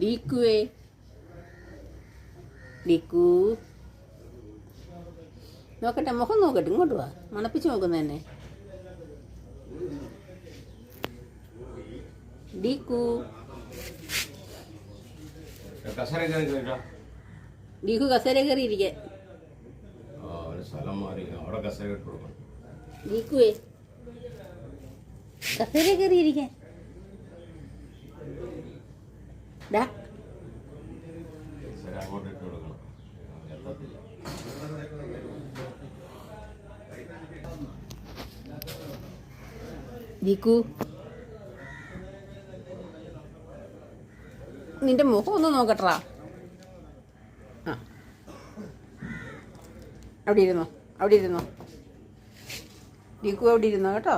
ഡീക്കുവേ ഡീക്കു നോക്കട്ടെ, മുഖം നോക്കട്ടെ, ഇങ്ങോട്ട് വാ. മണപ്പിച്ച് നോക്കുന്ന തന്നെ. ഡീക്കു ഡീക്കു കസേര കയറി ഇരിക്കാൻ. ഡീക്കുവേ കസേര കയറി ഇരിക്കാൻ. ദീക്കു നിന്റെ മുഖം ഒന്ന് നോക്കട്ടാ. ആ അവിടെ ഇരുന്നോ, അവിടെ ഇരുന്നോ. ദീക്കു അവിടെ ഇരുന്നോ കേട്ടോ.